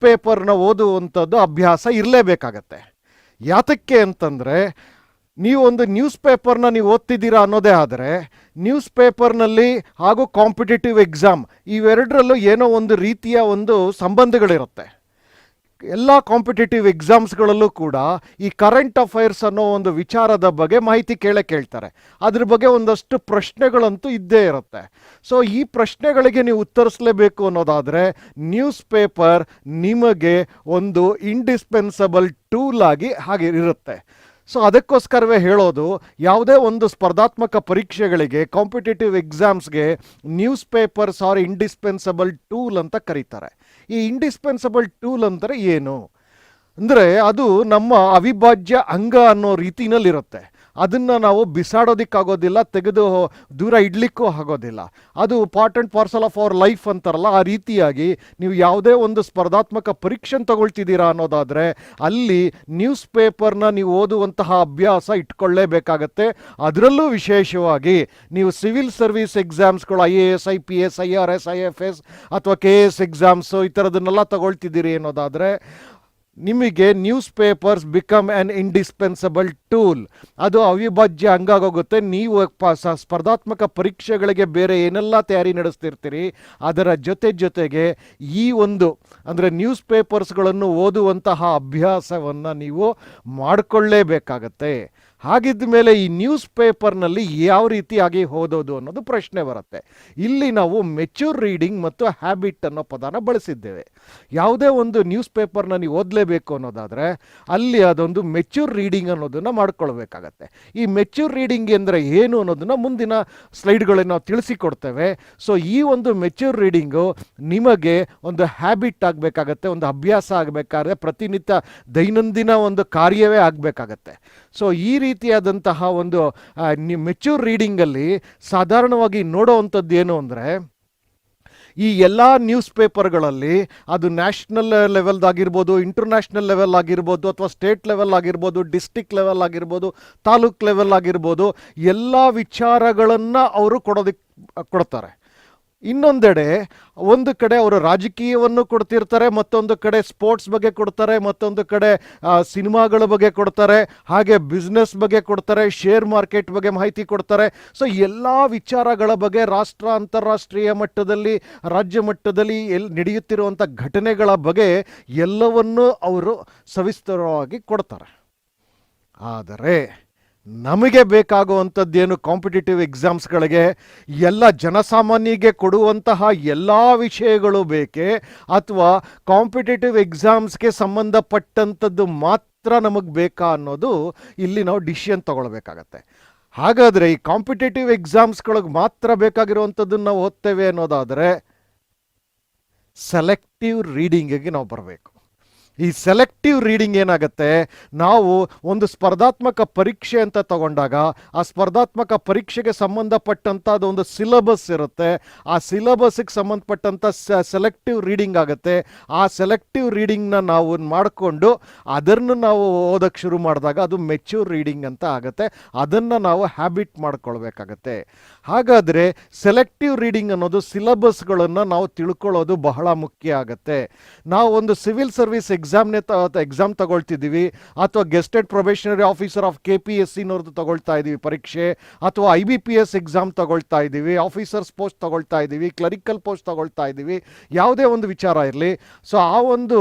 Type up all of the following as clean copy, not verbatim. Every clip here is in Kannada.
ಪೇಪರ್ನ ಓದುವಂಥದ್ದು ಅಭ್ಯಾಸ ಇರಲೇಬೇಕಾಗತ್ತೆ. ಯಾತಕ್ಕೆ ಅಂತಂದರೆ, ನೀವೊಂದು ನ್ಯೂಸ್ ಪೇಪರ್ನ ನೀವು ಓದ್ತಿದ್ದೀರಾ ಅನ್ನೋದೇ ಆದರೆ, ನ್ಯೂಸ್ ಪೇಪರ್ನಲ್ಲಿ ಹಾಗೂ ಕಾಂಪಿಟೇಟಿವ್ ಎಕ್ಸಾಮ್ ಇವೆರಡರಲ್ಲೂ ಏನೋ ಒಂದು ರೀತಿಯ ಒಂದು ಸಂಬಂಧಗಳಿರುತ್ತೆ. ಎಲ್ಲ ಕಾಂಪಿಟೇಟಿವ್ ಎಕ್ಸಾಮ್ಸ್ಗಳಲ್ಲೂ ಕೂಡ ಈ ಕರೆಂಟ್ ಅಫೈರ್ಸ್ ಅನ್ನೋ ಒಂದು ವಿಚಾರದ ಬಗ್ಗೆ ಮಾಹಿತಿ ಕೇಳ್ತಾರೆ. ಅದ್ರ ಬಗ್ಗೆ ಒಂದಷ್ಟು ಪ್ರಶ್ನೆಗಳಂತೂ ಇದ್ದೇ ಇರುತ್ತೆ. ಸೊ ಈ ಪ್ರಶ್ನೆಗಳಿಗೆ ನೀವು ಉತ್ತರಿಸಲೇಬೇಕು ಅನ್ನೋದಾದರೆ ನ್ಯೂಸ್ ಪೇಪರ್ ನಿಮಗೆ ಒಂದು ಇಂಡಿಸ್ಪೆನ್ಸಬಲ್ ಟೂಲ್ ಆಗಿ ಹಾಗೆ ಇರುತ್ತೆ. ಸೊ ಅದಕ್ಕೋಸ್ಕರವೇ ಹೇಳೋದು, ಯಾವುದೇ ಒಂದು ಸ್ಪರ್ಧಾತ್ಮಕ ಪರೀಕ್ಷೆಗಳಿಗೆ, ಕಾಂಪಿಟೇಟಿವ್ ಎಕ್ಸಾಮ್ಸ್ಗೆ news papers are indispensable tool ಅಂತ ಕರೀತಾರೆ. ಈ ಇಂಡಿಸ್ಪೆನ್ಸಬಲ್ ಟೂಲ್ ಅಂದರೆ ಏನು ಅಂದರೆ, ಅದು ನಮ್ಮ ಅವಿಭಾಜ್ಯ ಅಂಗ ಅನ್ನೋ ರೀತಿನಲ್ಲಿರುತ್ತೆ. ಅದನ್ನು ನಾವು ಬಿಸಾಡೋದಕ್ಕಾಗೋದಿಲ್ಲ, ತೆಗೆದು ದೂರ ಇಡ್ಲಿಕ್ಕೂ ಆಗೋದಿಲ್ಲ. ಅದು part and parcel of our life ಅಂತಾರಲ್ಲ, ಆ ರೀತಿಯಾಗಿ ನೀವು ಯಾವುದೇ ಒಂದು ಸ್ಪರ್ಧಾತ್ಮಕ ಪರೀಕ್ಷೆ ತಗೊಳ್ತಿದ್ದೀರಾ ಅನ್ನೋದಾದರೆ ಅಲ್ಲಿ ನ್ಯೂಸ್ ಪೇಪರ್ನ ನೀವು ಓದುವಂತಹ ಅಭ್ಯಾಸ ಇಟ್ಕೊಳ್ಳೇಬೇಕಾಗತ್ತೆ. ಅದರಲ್ಲೂ ವಿಶೇಷವಾಗಿ ನೀವು ಸಿವಿಲ್ ಸರ್ವಿಸ್ ಎಕ್ಸಾಮ್ಸ್ಗಳು, IAS, IPS, IRS, IFS ಅಥವಾ KS ಎಕ್ಸಾಮ್ಸು ಈ ಥರದನ್ನೆಲ್ಲ ತಗೊಳ್ತಿದ್ದೀರಿ ಅನ್ನೋದಾದರೆ ನಿಮಗೆ news papers become an indispensable tool. ಅದು ಅವಿಭಾಜ್ಯ ಅಂಗ ಆಗೋಗುತ್ತೆ. ನೀವು ಸ್ಪರ್ಧಾತ್ಮಕ ಪರೀಕ್ಷೆಗಳಿಗೆ ಬೇರೆ ಏನೆಲ್ಲ ತಯಾರಿ ನಡೆಸ್ತಿರ್ತೀರಿ ಅದರ ಜೊತೆಗೆ ಈ ಒಂದು ಅಂದರೆ ನ್ಯೂಸ್ ಪೇಪರ್ಸ್ಗಳನ್ನು ಓದುವಂತಹ ಅಭ್ಯಾಸವನ್ನು ನೀವು ಮಾಡಿಕೊಳ್ಳೇಬೇಕಾಗತ್ತೆ. ಹಾಗಿದ್ದ ಮೇಲೆ ಈ ನ್ಯೂಸ್ ಪೇಪರ್ನಲ್ಲಿ ಯಾವ ರೀತಿಯಾಗಿ ಓದೋದು ಅನ್ನೋದು ಪ್ರಶ್ನೆ ಬರುತ್ತೆ. ಇಲ್ಲಿ ನಾವು ಮೆಚ್ಯೂರ್ ರೀಡಿಂಗ್ ಮತ್ತು ಹ್ಯಾಬಿಟ್ ಅನ್ನೋ ಪದನ ಬಳಸಿದ್ದೇವೆ. ಯಾವುದೇ ಒಂದು ನ್ಯೂಸ್ ಪೇಪರ್ನ ನೀವು ಓದಲೇಬೇಕು ಅನ್ನೋದಾದರೆ ಅಲ್ಲಿ ಅದೊಂದು ಮೆಚ್ಯೂರ್ ರೀಡಿಂಗ್ ಅನ್ನೋದನ್ನು ಮಾಡ್ಕೊಳ್ಬೇಕಾಗತ್ತೆ. ಈ ಮೆಚ್ಯೂರ್ ರೀಡಿಂಗ್ ಅಂದರೆ ಏನು ಅನ್ನೋದನ್ನು ಮುಂದಿನ ಸ್ಲೈಡ್ಗಳಲ್ಲಿ ನಾವು ತಿಳಿಸಿಕೊಡ್ತೇವೆ. ಸೊ ಈ ಒಂದು ಮೆಚ್ಯೂರ್ ರೀಡಿಂಗು ನಿಮಗೆ ಒಂದು ಹ್ಯಾಬಿಟ್ ಆಗಬೇಕಾಗತ್ತೆ, ಒಂದು ಅಭ್ಯಾಸ ಆಗಬೇಕಾದ್ರೆ ಪ್ರತಿನಿತ್ಯ ದೈನಂದಿನ ಒಂದು ಕಾರ್ಯವೇ ಆಗಬೇಕಾಗತ್ತೆ. ಸೊ ಈ ರೀತಿಯಾದಂತಹ ಒಂದು ಮೆಚ್ಯೂರ್ ರೀಡಿಂಗಲ್ಲಿ ಸಾಧಾರಣವಾಗಿ ನೋಡೋವಂಥದ್ದು ಏನು ಅಂದರೆ, ಈ ಎಲ್ಲ ನ್ಯೂಸ್ ಪೇಪರ್ಗಳಲ್ಲಿ ಅದು ನ್ಯಾಷನಲ್ ಲೆವೆಲ್ದಾಗಿರ್ಬೋದು, ಇಂಟರ್ನ್ಯಾಷನಲ್ ಲೆವೆಲ್ ಆಗಿರ್ಬೋದು, ಅಥವಾ ಸ್ಟೇಟ್ ಲೆವೆಲ್ ಆಗಿರ್ಬೋದು, ಡಿಸ್ಟಿಕ್ ಲೆವೆಲ್ ಆಗಿರ್ಬೋದು, ತಾಲೂಕ್ ಲೆವೆಲ್ ಆಗಿರ್ಬೋದು, ಎಲ್ಲ ವಿಚಾರಗಳನ್ನು ಅವರು ಕೊಡ್ತಾರೆ. ಇನ್ನೊಂದೆಡೆ ಒಂದು ಕಡೆ ಅವರು ರಾಜಕೀಯವನ್ನು ಕೊಡ್ತಿರ್ತಾರೆ, ಮತ್ತೊಂದು ಕಡೆ ಸ್ಪೋರ್ಟ್ಸ್ ಬಗ್ಗೆ ಕೊಡ್ತಾರೆ, ಮತ್ತೊಂದು ಕಡೆ ಸಿನಿಮಾಗಳ ಬಗ್ಗೆ ಕೊಡ್ತಾರೆ, ಹಾಗೆ ಬಿಸ್ನೆಸ್ ಬಗ್ಗೆ ಕೊಡ್ತಾರೆ, ಶೇರ್ ಮಾರ್ಕೆಟ್ ಬಗ್ಗೆ ಮಾಹಿತಿ ಕೊಡ್ತಾರೆ. ಸೊ ಎಲ್ಲ ವಿಚಾರಗಳ ಬಗ್ಗೆ ರಾಷ್ಟ್ರ, ಅಂತಾರಾಷ್ಟ್ರೀಯ ಮಟ್ಟದಲ್ಲಿ, ರಾಜ್ಯ ಮಟ್ಟದಲ್ಲಿ ನಡೆಯುತ್ತಿರುವಂಥ ಘಟನೆಗಳ ಬಗ್ಗೆ ಎಲ್ಲವನ್ನೂ ಅವರು ಸವಿಸ್ತರವಾಗಿ ಕೊಡ್ತಾರೆ. ಆದರೆ ನಮಗೆ ಬೇಕಾಗುವಂಥದ್ದೇನು, ಕಾಂಪಿಟೇಟಿವ್ ಎಕ್ಸಾಮ್ಸ್ಗಳಿಗೆ ಎಲ್ಲ ಜನಸಾಮಾನ್ಯರಿಗೆ ಕೊಡುವಂತಹ ಎಲ್ಲ ವಿಷಯಗಳು ಬೇಕೇ, ಅಥವಾ ಕಾಂಪಿಟೇಟಿವ್ ಎಕ್ಸಾಮ್ಸ್ಗೆ ಸಂಬಂಧಪಟ್ಟಂಥದ್ದು ಮಾತ್ರ ನಮಗೆ ಬೇಕಾ ಅನ್ನೋದು ಇಲ್ಲಿ ನಾವು ಡಿಸಿಷನ್ ತಗೊಳ್ಬೇಕಾಗತ್ತೆ. ಹಾಗಾದರೆ ಈ ಕಾಂಪಿಟೇಟಿವ್ ಎಕ್ಸಾಮ್ಸ್ಗಳಿಗೆ ಮಾತ್ರ ಬೇಕಾಗಿರುವಂಥದ್ದನ್ನು ನಾವು ಓದ್ತೇವೆ ಅನ್ನೋದಾದರೆ ಸೆಲೆಕ್ಟಿವ್ ರೀಡಿಂಗಿಗೆ ನಾವು ಬರಬೇಕು. ಈ ಸೆಲೆಕ್ಟಿವ್ ರೀಡಿಂಗ್ ಏನಾಗುತ್ತೆ, ನಾವು ಒಂದು ಸ್ಪರ್ಧಾತ್ಮಕ ಪರೀಕ್ಷೆ ಅಂತ ತಗೊಂಡಾಗ ಆ ಸ್ಪರ್ಧಾತ್ಮಕ ಪರೀಕ್ಷೆಗೆ ಸಂಬಂಧಪಟ್ಟಂಥದ್ದು ಒಂದು ಸಿಲೆಬಸ್ ಇರುತ್ತೆ. ಆ ಸಿಲೆಬಸ್ಗೆ ಸಂಬಂಧಪಟ್ಟಂಥ ಸೆಲೆಕ್ಟಿವ್ ರೀಡಿಂಗ್ ಆಗುತ್ತೆ. ಆ ಸೆಲೆಕ್ಟಿವ್ ರೀಡಿಂಗ್ನ ನಾವು ಮಾಡಿಕೊಂಡು ಅದನ್ನು ನಾವು ಓದೋಕ್ಕೆ ಶುರು ಮಾಡಿದಾಗ ಅದು ಮೆಚ್ಯೂರ್ ರೀಡಿಂಗ್ ಅಂತ ಆಗುತ್ತೆ. ಅದನ್ನು ನಾವು ಹ್ಯಾಬಿಟ್ ಮಾಡ್ಕೊಳ್ಬೇಕಾಗತ್ತೆ. ಹಾಗಾದರೆ ಸೆಲೆಕ್ಟಿವ್ ರೀಡಿಂಗ್ ಅನ್ನೋದು ಸಿಲೆಬಸ್ಗಳನ್ನು ನಾವು ತಿಳ್ಕೊಳ್ಳೋದು ಬಹಳ ಮುಖ್ಯ ಆಗುತ್ತೆ. ನಾವು ಒಂದು ಸಿವಿಲ್ ಸರ್ವಿಸ್ ಎಕ್ಸಾಮ್ ತಗೊಳ್ತಿದ್ದೀವಿ, ಅಥವಾ ಗೆಸ್ಟೆಡ್ ಪ್ರೊಬೇಷನರಿ ಆಫೀಸರ್ ಆಫ್ KPSCನವ್ರದ್ದು ತಗೊಳ್ತಾ ಇದ್ದೀವಿ ಪರೀಕ್ಷೆ, ಅಥವಾ IBPS ಎಕ್ಸಾಮ್ ತಗೊಳ್ತಾ ಇದ್ದೀವಿ, ಆಫೀಸರ್ಸ್ ಪೋಸ್ಟ್ ತಗೊಳ್ತಾ ಇದ್ದೀವಿ, ಕ್ಲರಿಕಲ್ ಪೋಸ್ಟ್ ತಗೊಳ್ತಾ ಇದ್ದೀವಿ, ಯಾವುದೇ ಒಂದು ವಿಚಾರ ಇರಲಿ. ಸೊ ಆ ಒಂದು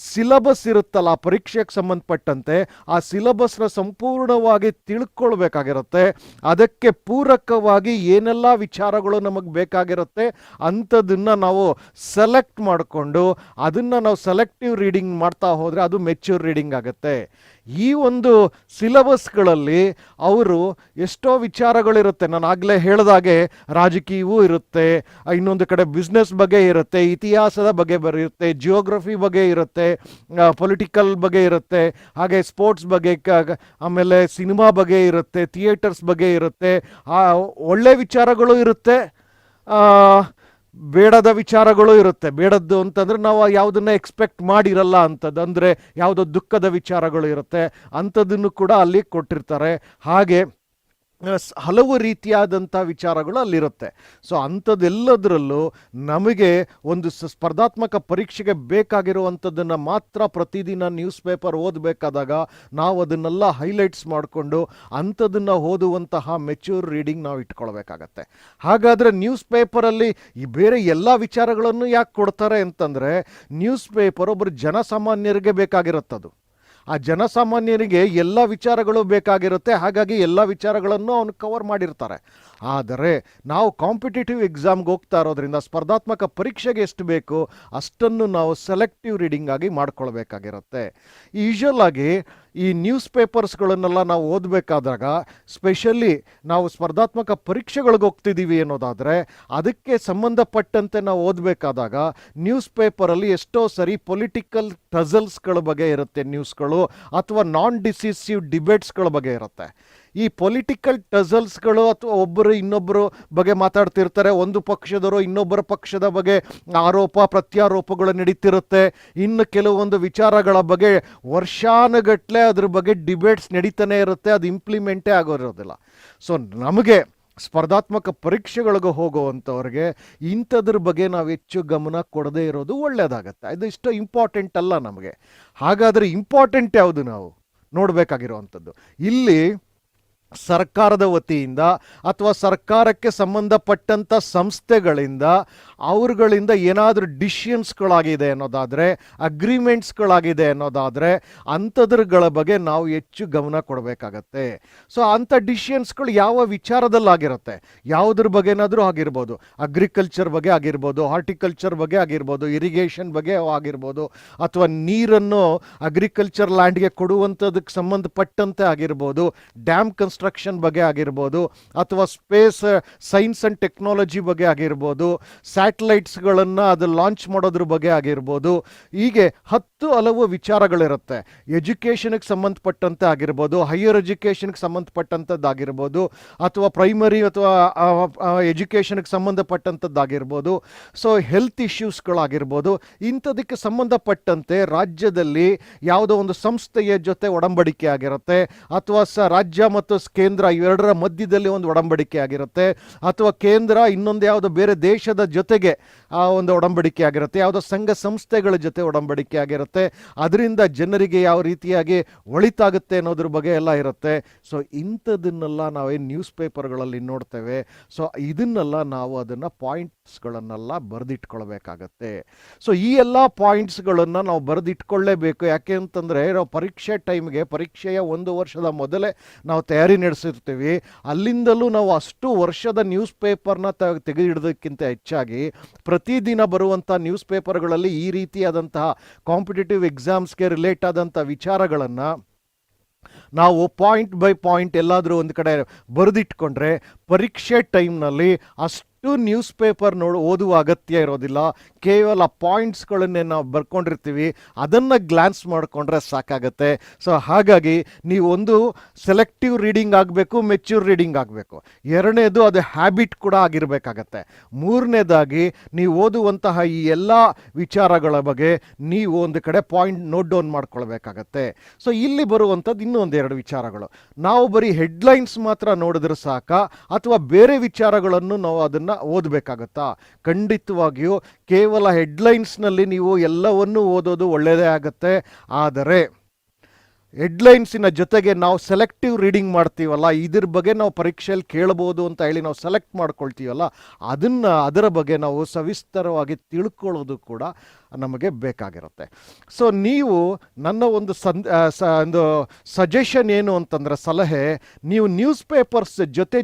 ಸಿಲೆಬಸ್ ಇರುತ್ತಲ್ಲ ಆ ಪರೀಕ್ಷೆಗೆ ಸಂಬಂಧಪಟ್ಟಂತೆ, ಆ ಸಿಲೆಬಸ್ನ ಸಂಪೂರ್ಣವಾಗಿ ತಿಳ್ಕೊಳ್ಬೇಕಾಗಿರುತ್ತೆ. ಅದಕ್ಕೆ ಪೂರಕವಾಗಿ ಏನೆಲ್ಲ ವಿಚಾರಗಳು ನಮಗೆ ಬೇಕಾಗಿರುತ್ತೆ ಅಂಥದನ್ನು ನಾವು ಸೆಲೆಕ್ಟ್ ಮಾಡಿಕೊಂಡು ಅದನ್ನು ನಾವು ಸೆಲೆಕ್ಟಿವ್ ರೀಡಿಂಗ್ ಮಾಡ್ತಾ ಹೋದರೆ ಅದು ಮೆಚ್ಯೂರ್ ರೀಡಿಂಗ್ ಆಗುತ್ತೆ. ಈ ಒಂದು ಸಿಲೆಬಸ್ಗಳಲ್ಲಿ ಅವರು ಎಷ್ಟೋ ವಿಚಾರಗಳಿರುತ್ತೆ. ನಾನು ಆಗಲೇ ಹೇಳಿದಾಗೆ ರಾಜಕೀಯವೂ ಇರುತ್ತೆ, ಇನ್ನೊಂದು ಕಡೆ ಬಿಸ್ನೆಸ್ ಬಗ್ಗೆ ಇರುತ್ತೆ, ಇತಿಹಾಸದ ಬಗ್ಗೆ ಬರುತ್ತೆ, ಜಿಯೋಗ್ರಫಿ ಬಗ್ಗೆ ಇರುತ್ತೆ, ಪೊಲಿಟಿಕಲ್ ಬಗ್ಗೆ ಇರುತ್ತೆ, ಹಾಗೆ ಸ್ಪೋರ್ಟ್ಸ್ ಬಗ್ಗೆ, ಆಮೇಲೆ ಸಿನಿಮಾ ಬಗ್ಗೆ ಇರುತ್ತೆ, ಥಿಯೇಟರ್ಸ್ ಬಗ್ಗೆ ಇರುತ್ತೆ, ಒಳ್ಳೆ ವಿಚಾರಗಳು ಇರುತ್ತೆ, ಬೇಡದ ವಿಚಾರಗಳು ಇರುತ್ತೆ. ಬೇಡದ್ದು ಅಂತಂದರೆ ನಾವು ಯಾವುದನ್ನ ಎಕ್ಸ್ಪೆಕ್ಟ್ ಮಾಡಿರಲ್ಲ ಅಂಥದ್ದು, ಅಂದರೆ ಯಾವುದೋ ದುಃಖದ ವಿಚಾರಗಳು ಇರುತ್ತೆ, ಅಂಥದ್ದನ್ನು ಕೂಡ ಅಲ್ಲಿ ಕೊಟ್ಟಿರ್ತಾರೆ. ಹಾಗೆ ಹಲವು ರೀತಿಯಾದಂಥ ವಿಚಾರಗಳು ಅಲ್ಲಿರುತ್ತೆ. ಸೊ ಅಂಥದ್ದೆಲ್ಲದರಲ್ಲೂ ನಮಗೆ ಒಂದು ಸ್ಪರ್ಧಾತ್ಮಕ ಪರೀಕ್ಷೆಗೆ ಬೇಕಾಗಿರುವಂಥದ್ದನ್ನು ಮಾತ್ರ ಪ್ರತಿದಿನ ನ್ಯೂಸ್ ಪೇಪರ್ ಓದಬೇಕಾದಾಗ ನಾವು ಅದನ್ನೆಲ್ಲ ಹೈಲೈಟ್ಸ್ ಮಾಡಿಕೊಂಡು ಅಂಥದನ್ನು ಓದುವಂತಹ ಮೆಚ್ಯೂರ್ ರೀಡಿಂಗ್ ನಾವು ಇಟ್ಕೊಳ್ಬೇಕಾಗತ್ತೆ. ಹಾಗಾದರೆ ನ್ಯೂಸ್ ಪೇಪರಲ್ಲಿ ಈ ಬೇರೆ ಎಲ್ಲ ವಿಚಾರಗಳನ್ನು ಯಾಕೆ ಕೊಡ್ತಾರೆ ಅಂತಂದರೆ, ನ್ಯೂಸ್ ಪೇಪರ್ ಒಬ್ಬರು ಜನಸಾಮಾನ್ಯರಿಗೆ ಬೇಕಾಗಿರುತ್ತದು. ಆ ಜನಸಾಮಾನ್ಯರಿಗೆ ಎಲ್ಲ ವಿಚಾರಗಳು ಬೇಕಾಗಿರುತ್ತೆ, ಹಾಗಾಗಿ ಎಲ್ಲ ವಿಚಾರಗಳನ್ನು ಅವನು ಕವರ್ ಮಾಡಿರ್ತಾರೆ. ಆದರೆ ನಾವು ಕಾಂಪಿಟೇಟಿವ್ ಎಕ್ಸಾಮ್ಗೆ ಹೋಗ್ತಾ ಇರೋದ್ರಿಂದ ಸ್ಪರ್ಧಾತ್ಮಕ ಪರೀಕ್ಷೆಗೆ ಎಷ್ಟು ಬೇಕು ಅಷ್ಟನ್ನು ನಾವು ಸೆಲೆಕ್ಟಿವ್ ರೀಡಿಂಗ್ ಆಗಿ ಮಾಡ್ಕೊಳ್ಬೇಕಾಗಿರುತ್ತೆ. ಯೂಶುವಲ್ ಆಗಿ ಈ ನ್ಯೂಸ್ ಪೇಪರ್ಸ್ಗಳನ್ನೆಲ್ಲ ನಾವು ಓದಬೇಕಾದಾಗ, ಸ್ಪೆಷಲಿ ನಾವು ಸ್ಪರ್ಧಾತ್ಮಕ ಪರೀಕ್ಷೆಗಳಿಗೆ ಹೋಗ್ತಿದ್ದೀವಿ ಅನ್ನೋದಾದರೆ, ಅದಕ್ಕೆ ಸಂಬಂಧಪಟ್ಟಂತೆ ನಾವು ಓದಬೇಕಾದಾಗ ನ್ಯೂಸ್ ಪೇಪರಲ್ಲಿ ಎಷ್ಟೋ ಸರಿ ಪೊಲಿಟಿಕಲ್ ಟಸಲ್ಸ್ಗಳ ಬಗ್ಗೆ ಇರುತ್ತೆ ನ್ಯೂಸ್ಗಳು, ಅಥವಾ ನಾನ್ ಡಿಸಿಸಿವ್ ಡಿಬೇಟ್ಸ್ಗಳ ಬಗ್ಗೆ ಇರುತ್ತೆ. ಈ ಪೊಲಿಟಿಕಲ್ ಟಸಲ್ಸ್ಗಳು ಅಥವಾ ಒಬ್ಬರು ಇನ್ನೊಬ್ಬರು ಬಗ್ಗೆ ಮಾತಾಡ್ತಿರ್ತಾರೆ, ಒಂದು ಪಕ್ಷದವರು ಇನ್ನೊಬ್ಬರ ಪಕ್ಷದ ಬಗ್ಗೆ ಆರೋಪ ಪ್ರತ್ಯಾರೋಪಗಳು ನಡೀತಿರುತ್ತೆ. ಇನ್ನು ಕೆಲವೊಂದು ವಿಚಾರಗಳ ಬಗ್ಗೆ ವರ್ಷಾನುಗಟ್ಟಲೆ ಅದ್ರ ಬಗ್ಗೆ ಡಿಬೇಟ್ಸ್ ನಡೀತಾನೆ ಇರುತ್ತೆ, ಅದು ಇಂಪ್ಲಿಮೆಂಟೇ ಆಗೋದಿರೋದಿಲ್ಲ. ಸೊ ನಮಗೆ ಸ್ಪರ್ಧಾತ್ಮಕ ಪರೀಕ್ಷೆಗಳಿಗೆ ಹೋಗುವಂಥವ್ರಿಗೆ ಇಂಥದ್ರ ಬಗ್ಗೆ ನಾವು ಹೆಚ್ಚು ಗಮನ ಕೊಡದೇ ಇರೋದು ಒಳ್ಳೆಯದಾಗತ್ತೆ. ಇದು ಇಷ್ಟು ಇಂಪಾರ್ಟೆಂಟ್ ಅಲ್ಲ ನಮಗೆ. ಹಾಗಾದರೆ ಇಂಪಾರ್ಟೆಂಟ್ ಯಾವುದು ನಾವು ನೋಡಬೇಕಾಗಿರುವಂಥದ್ದು? ಇಲ್ಲಿ ಸರ್ಕಾರದ ವತಿಯಿಂದ ಅಥವಾ ಸರ್ಕಾರಕ್ಕೆ ಸಂಬಂಧಪಟ್ಟಂಥ ಸಂಸ್ಥೆಗಳಿಂದ ಅವ್ರುಗಳಿಂದ ಏನಾದರೂ ಡಿಸಿಷನ್ಸ್ಗಳಾಗಿದೆ ಅನ್ನೋದಾದರೆ, ಅಗ್ರಿಮೆಂಟ್ಸ್ಗಳಾಗಿದೆ ಅನ್ನೋದಾದರೆ, ಅಂಥದ್ರಗಳ ಬಗ್ಗೆ ನಾವು ಹೆಚ್ಚು ಗಮನ ಕೊಡಬೇಕಾಗತ್ತೆ. ಸೊ ಅಂಥ ಡಿಸಿಷನ್ಸ್ಗಳು ಯಾವ ವಿಚಾರದಲ್ಲಾಗಿರುತ್ತೆ, ಯಾವುದ್ರ ಬಗ್ಗೆನಾದರೂ ಆಗಿರ್ಬೋದು, ಅಗ್ರಿಕಲ್ಚರ್ ಬಗ್ಗೆ ಆಗಿರ್ಬೋದು, ಹಾರ್ಟಿಕಲ್ಚರ್ ಬಗ್ಗೆ ಆಗಿರ್ಬೋದು, ಇರಿಗೇಷನ್ ಬಗ್ಗೆ ಆಗಿರ್ಬೋದು, ಅಥವಾ ನೀರನ್ನು ಅಗ್ರಿಕಲ್ಚರ್ ಲ್ಯಾಂಡ್ಗೆ ಕೊಡುವಂಥದಕ್ಕೆ ಸಂಬಂಧಪಟ್ಟಂತೆ ಆಗಿರ್ಬೋದು, ಡ್ಯಾಮ್ ಕನ್ಸ್ಟ್ರಕ್ಷನ್ ಬಗ್ಗೆ ಆಗಿರ್ಬೋದು, ಅಥವಾ ಸ್ಪೇಸ್ ಸೈನ್ಸ್ ಅಂಡ್ ಟೆಕ್ನಾಲಜಿ ಬಗ್ಗೆ ಆಗಿರ್ಬೋದು, ಸ್ಯಾಟಲೈಟ್ಸ್ಗಳನ್ನು ಅದು ಲಾಂಚ್ ಮಾಡೋದ್ರ ಬಗ್ಗೆ ಆಗಿರ್ಬೋದು. ಹೀಗೆ ಹಲವು ವಿಚಾರಗಳಿರುತ್ತೆ. ಎಜುಕೇಷನ್ಗೆ ಸಂಬಂಧಪಟ್ಟಂತೆ ಆಗಿರ್ಬೋದು, ಹೈಯರ್ ಎಜುಕೇಷನ್ಗೆ ಸಂಬಂಧಪಟ್ಟಂಥದ್ದಾಗಿರ್ಬೋದು, ಅಥವಾ ಪ್ರೈಮರಿ ಅಥವಾ ಎಜುಕೇಷನ್ಗೆ ಸಂಬಂಧಪಟ್ಟಂಥದ್ದಾಗಿರ್ಬೋದು, ಸೊ ಹೆಲ್ತ್ ಇಶ್ಯೂಸ್ಗಳಾಗಿರ್ಬೋದು. ಇಂಥದಕ್ಕೆ ಸಂಬಂಧಪಟ್ಟಂತೆ ರಾಜ್ಯದಲ್ಲಿ ಯಾವುದೋ ಒಂದು ಸಂಸ್ಥೆಯ ಜೊತೆ ಒಡಂಬಡಿಕೆ ಆಗಿರುತ್ತೆ, ಅಥವಾ ರಾಜ್ಯ ಮತ್ತು ಕೇಂದ್ರ ಇವೆರಡರ ಮಧ್ಯದಲ್ಲಿ ಒಂದು ಒಡಂಬಡಿಕೆ ಆಗಿರುತ್ತೆ, ಅಥವಾ ಕೇಂದ್ರ ಇನ್ನೊಂದು ಯಾವುದೋ ಬೇರೆ ದೇಶದ ಜೊತೆಗೆ ಒಂದು ಒಡಂಬಡಿಕೆ ಆಗಿರುತ್ತೆ, ಯಾವುದೋ ಸಂಘ ಸಂಸ್ಥೆಗಳ ಜೊತೆ ಒಡಂಬಡಿಕೆ ಆಗಿರುತ್ತೆ. ಅದರಿಂದ ಜನರಿಗೆ ಯಾವ ರೀತಿಯಾಗಿ ಒಳಿತಾಗುತ್ತೆ ಅನ್ನೋದ್ರ ಬಗ್ಗೆ ಎಲ್ಲ ಇರುತ್ತೆ. ಸೊ ಇಂಥದನ್ನೆಲ್ಲ ನಾವೇನು ನ್ಯೂಸ್ ಪೇಪರ್ಗಳಲ್ಲಿ ನೋಡ್ತೇವೆ. ಸೊ ಇದನ್ನೆಲ್ಲ ನಾವು ಅದನ್ನು ಪಾಯಿಂಟ್ಸ್ಗಳನ್ನೆಲ್ಲ ಬರೆದಿಟ್ಕೊಳ್ಬೇಕಾಗತ್ತೆ. ಸೊ ಈ ಎಲ್ಲ ಪಾಯಿಂಟ್ಸ್ಗಳನ್ನು ನಾವು ಬರೆದಿಟ್ಕೊಳ್ಳೇಬೇಕು. ಯಾಕೆ ಅಂತಂದರೆ ನಾವು ಪರೀಕ್ಷೆ ಟೈಮ್ಗೆ, ಪರೀಕ್ಷೆಯ 1 ವರ್ಷದ ಮೊದಲೇ ನಾವು ತಯಾರಿ ನಡೆಸಿರ್ತೀವಿ. ಅಲ್ಲಿಂದಲೂ ನಾವು ಅಷ್ಟು ವರ್ಷದ ನ್ಯೂಸ್ ಪೇಪರ್ನ ತೆಗೆದಿಡೋದಕ್ಕಿಂತ ಹೆಚ್ಚಾಗಿ ಪ್ರತಿದಿನ ಬರುವಂಥ ನ್ಯೂಸ್ ಪೇಪರ್ಗಳಲ್ಲಿ ಈ ರೀತಿಯಾದಂತಹ ಕಾಂಪಿಟೇಟಿವ್ ಎಕ್ಸಾಮ್ಸ್ಗೆ ರಿಲೇಟ್ ಆದಂಥ ವಿಚಾರಗಳನ್ನು ನಾವು ಪಾಯಿಂಟ್ ಬೈ ಪಾಯಿಂಟ್ ಎಲ್ಲಾದರೂ ಒಂದು ಕಡೆ ಬರೆದಿಟ್ಕೊಂಡ್ರೆ ಪರೀಕ್ಷೆ ಟೈಮ್ನಲ್ಲಿ ಅಷ್ಟು ನ್ಯೂಸ್ ಪೇಪರ್ ಓದುವ ಅಗತ್ಯ ಇರೋದಿಲ್ಲ. ಕೇವಲ ಪಾಯಿಂಟ್ಸ್ಗಳನ್ನೇ ನಾವು ಬರ್ಕೊಂಡಿರ್ತೀವಿ, ಅದನ್ನು ಗ್ಲಾನ್ಸ್ ಮಾಡಿಕೊಂಡ್ರೆ ಸಾಕಾಗತ್ತೆ. ಸೊ ಹಾಗಾಗಿ ನೀವು ಒಂದು ಸೆಲೆಕ್ಟಿವ್ ರೀಡಿಂಗ್ ಆಗಬೇಕು, ಮೆಚ್ಯೂರ್ ರೀಡಿಂಗ್ ಆಗಬೇಕು. ಎರಡನೇದು ಅದು ಹ್ಯಾಬಿಟ್ ಕೂಡ ಆಗಿರಬೇಕಾಗತ್ತೆ. ಮೂರನೇದಾಗಿ ನೀವು ಓದುವಂತಹ ಈ ಎಲ್ಲ ವಿಚಾರಗಳ ಬಗ್ಗೆ ನೀವು ಒಂದು ಕಡೆ ಪಾಯಿಂಟ್ ನೋಟ್ ಡೌನ್ ಮಾಡ್ಕೊಳ್ಬೇಕಾಗತ್ತೆ. ಸೊ ಇಲ್ಲಿ ಬರುವಂಥದ್ದು ಇನ್ನೂ ಒಂದೆರಡು ವಿಚಾರಗಳು. ನಾವು ಬರೀ ಹೆಡ್ಲೈನ್ಸ್ ಮಾತ್ರ ನೋಡಿದ್ರೆ ಸಾಕಾ, ಅಥವಾ ಬೇರೆ ವಿಚಾರಗಳನ್ನು ನಾವು ಅದನ್ನು ಓದಬೇಕಾಗತ್ತಾ? ಖಂಡಿತವಾಗಿಯೂ ಕೇವಲ ಹೆಡ್ಲೈನ್ಸ್ನಲ್ಲಿ ನೀವು ಎಲ್ಲವನ್ನೂ ಓದೋದು ಒಳ್ಳೆಯದೇ ಆಗುತ್ತೆ. ಆದರೆ ಹೆಡ್ಲೈನ್ಸಿನ ಜೊತೆಗೆ ನಾವು ಸೆಲೆಕ್ಟಿವ್ ರೀಡಿಂಗ್ ಮಾಡ್ತೀವಲ್ಲ, ಇದ್ರ ಬಗ್ಗೆ ನಾವು ಪರೀಕ್ಷೆಯಲ್ಲಿ ಕೇಳ್ಬೋದು ಅಂತ ಹೇಳಿ ನಾವು ಸೆಲೆಕ್ಟ್ ಮಾಡ್ಕೊಳ್ತೀವಲ್ಲ, ಅದರ ಬಗ್ಗೆ ನಾವು ಸವಿಸ್ತರವಾಗಿ ತಿಳ್ಕೊಳ್ಳೋದು ಕೂಡ ನಮಗೆ ಬೇಕಾಗಿರುತ್ತೆ. ಸೊ ನೀವು ನನ್ನ ಒಂದು ಒಂದು ಸಜೆಷನ್ ಏನು ಅಂತಂದರೆ, ಸಲಹೆ, ನೀವು ನ್ಯೂಸ್ ಪೇಪರ್ಸ್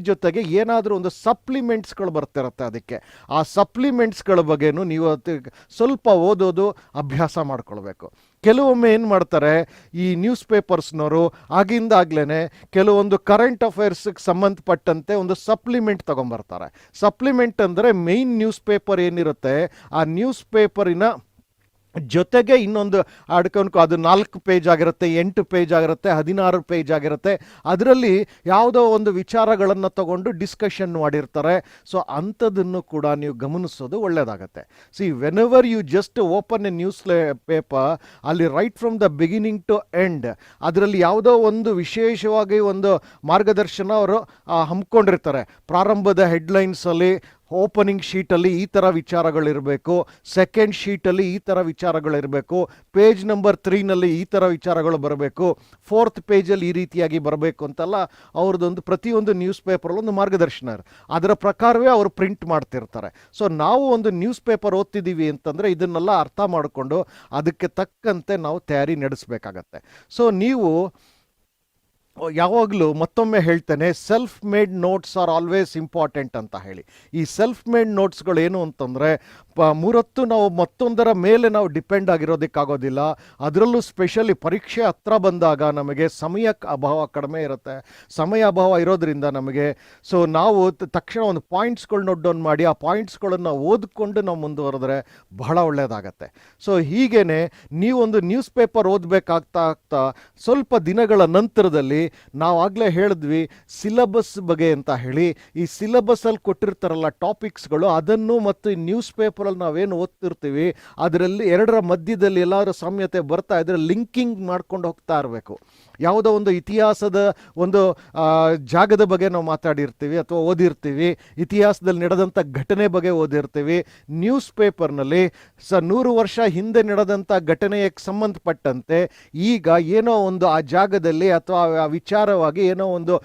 ಜೊತೆಗೆ ಏನಾದರೂ ಒಂದು ಸಪ್ಲಿಮೆಂಟ್ಸ್ಗಳು ಬರ್ತಿರುತ್ತೆ. ಅದಕ್ಕೆ ಆ ಸಪ್ಲಿಮೆಂಟ್ಸ್ಗಳ ಬಗ್ಗೆನೂ ನೀವು ಸ್ವಲ್ಪ ಓದೋದು ಅಭ್ಯಾಸ ಮಾಡ್ಕೊಳ್ಬೇಕು. ಕೆಲವೊಮ್ಮೆ ಏನು ಮಾಡ್ತಾರೆ, ಈ ನ್ಯೂಸ್ ಪೇಪರ್ಸ್ನವರು ಆಗಿಂದಾಗ್ಲೇ ಕೆಲವೊಂದು ಕರೆಂಟ್ ಅಫೇರ್ಸ್ಗೆ ಸಂಬಂಧಪಟ್ಟಂತೆ ಒಂದು ಸಪ್ಲಿಮೆಂಟ್ ತೊಗೊಂಬರ್ತಾರೆ. ಸಪ್ಲಿಮೆಂಟ್ ಅಂದರೆ ಮೇಯ್ನ್ ನ್ಯೂಸ್ ಪೇಪರ್ ಏನಿರುತ್ತೆ, ಆ ನ್ಯೂಸ್ ಪೇಪರಿನ ಜೊತೆಗೆ ಇನ್ನೊಂದು ಆಡ್ಕೊಂಡು ಅದು 4 ಪೇಜ್ ಆಗಿರುತ್ತೆ, 8 ಪೇಜ್ ಆಗಿರುತ್ತೆ, 16 ಪೇಜ್ ಆಗಿರುತ್ತೆ. ಅದರಲ್ಲಿ ಯಾವುದೋ ಒಂದು ವಿಚಾರಗಳನ್ನು ತಗೊಂಡು ಡಿಸ್ಕಷನ್ ಮಾಡಿರ್ತಾರೆ. ಸೊ ಅಂಥದನ್ನು ಕೂಡ ನೀವು ಗಮನಿಸೋದು ಒಳ್ಳೆಯದಾಗತ್ತೆ. See whenever you just open a news paper, ಅಲ್ಲಿ right from the beginning to end ಅದರಲ್ಲಿ ಯಾವುದೋ ಒಂದು ವಿಶೇಷವಾಗಿ ಒಂದು ಮಾರ್ಗದರ್ಶನ ಅವರು ಹಮ್ಮಿಕೊಂಡಿರ್ತಾರೆ. ಪ್ರಾರಂಭದ ಹೆಡ್ಲೈನ್ಸಲ್ಲಿ ಓಪನಿಂಗ್ ಶೀಟಲ್ಲಿ ಈ ಥರ ವಿಚಾರಗಳಿರಬೇಕು, ಸೆಕೆಂಡ್ ಶೀಟಲ್ಲಿ ಈ ಥರ ವಿಚಾರಗಳಿರಬೇಕು, ಪೇಜ್ ನಂಬರ್ 3ನಲ್ಲಿ ಈ ಥರ ವಿಚಾರಗಳು ಬರಬೇಕು, 4th ಪೇಜಲ್ಲಿ ಈ ರೀತಿಯಾಗಿ ಬರಬೇಕು ಅಂತೆಲ್ಲ ಅವ್ರದ್ದೊಂದು ಪ್ರತಿಯೊಂದು ನ್ಯೂಸ್ ಪೇಪರಲ್ಲೊಂದು ಮಾರ್ಗದರ್ಶನ ಅದರ ಪ್ರಕಾರವೇ ಅವರು ಪ್ರಿಂಟ್ ಮಾಡ್ತಿರ್ತಾರೆ. ಸೊ ನಾವು ಒಂದು ನ್ಯೂಸ್ ಪೇಪರ್ ಓದ್ತಿದ್ದೀವಿ ಅಂತಂದರೆ ಇದನ್ನೆಲ್ಲ ಅರ್ಥ ಮಾಡಿಕೊಂಡು ಅದಕ್ಕೆ ತಕ್ಕಂತೆ ನಾವು ತಯಾರಿ ನಡೆಸಬೇಕಾಗತ್ತೆ. ಸೊ ನೀವು ಯಾವಾಗಲೂ ಮತ್ತೊಮ್ಮೆ ಹೇಳ್ತೇನೆ, self made notes are always important ಅಂತ ಹೇಳಿ. ಈ ಸೆಲ್ಫ್ ಮೇಡ್ ನೋಟ್ಸ್ಗಳು ಏನು ಅಂತಂದರೆ ಮೂರತ್ತು ನಾವು ಮತ್ತೊಂದರ ಮೇಲೆ ನಾವು ಡಿಪೆಂಡ್ ಆಗಿರೋದಕ್ಕಾಗೋದಿಲ್ಲ. ಅದರಲ್ಲೂ ಸ್ಪೆಷಲಿ ಪರೀಕ್ಷೆ ಹತ್ರ ಬಂದಾಗ ನಮಗೆ ಸಮಯ ಅಭಾವ ಕಡಿಮೆ ಇರುತ್ತೆ. ಸಮಯ ಅಭಾವ ಇರೋದ್ರಿಂದ ನಮಗೆ ಸೊ ನಾವು ತಕ್ಷಣ ಒಂದು ಪಾಯಿಂಟ್ಸ್ಗಳು ನೋಟ್ ಡೌನ್ ಮಾಡಿ ಆ ಪಾಯಿಂಟ್ಸ್ಗಳನ್ನು ಓದ್ಕೊಂಡು ನಾವು ಮುಂದುವರೆದ್ರೆ ಬಹಳ ಒಳ್ಳೆಯದಾಗತ್ತೆ. ಸೊ ಹೀಗೇ ನೀವೊಂದು ನ್ಯೂಸ್ ಪೇಪರ್ ಓದಬೇಕಾಗ್ತಾ ಆಗ್ತಾ ಸ್ವಲ್ಪ ದಿನಗಳ ನಂತರದಲ್ಲಿ ನಾವು ಆಗಲೇ ಹೇಳಿದ್ವಿ ಸಿಲೆಬಸ್ ಬಗ್ಗೆ ಅಂತ ಹೇಳಿ. ಈ ಸಿಲೆಬಸ್ಸಲ್ಲಿ ಕೊಟ್ಟಿರ್ತಾರಲ್ಲ ಟಾಪಿಕ್ಸ್ಗಳು, ಅದನ್ನು ಮತ್ತು ನ್ಯೂಸ್ ಪೇಪರಲ್ಲಿ ನಾವೇನು ಓದ್ತಿರ್ತೀವಿ ಅದರಲ್ಲಿ ಎರಡರ ಮಧ್ಯದಲ್ಲಿ ಎಲ್ಲಾದರೂ ಸಾಮ್ಯತೆ ಬರ್ತಾ ಇದ್ರೆ ಲಿಂಕಿಂಗ್ ಮಾಡ್ಕೊಂಡು ಹೋಗ್ತಾ ಇರಬೇಕು. ಯಾವುದೋ ಒಂದು ಇತಿಹಾಸದ ಒಂದು ಜಾಗದ ಬಗ್ಗೆ ನಾವು ಮಾತಾಡಿರ್ತೀವಿ ಅಥವಾ ಓದಿರ್ತೀವಿ, ಇತಿಹಾಸದಲ್ಲಿ ನಡೆದಂಥ ಘಟನೆ ಬಗ್ಗೆ ಓದಿರ್ತೀವಿ. ನ್ಯೂಸ್ ಪೇಪರ್ನಲ್ಲಿ 100 ವರ್ಷ ಹಿಂದೆ ನಡೆದಂಥ ಘಟನೆಗೆ ಸಂಬಂಧಪಟ್ಟಂತೆ ಈಗ ಏನೋ ಒಂದು ಆ ಜಾಗದಲ್ಲಿ ಅಥವಾ ಆ ವಿಚಾರವಾಗಿ ಏನೋ ಒಂದು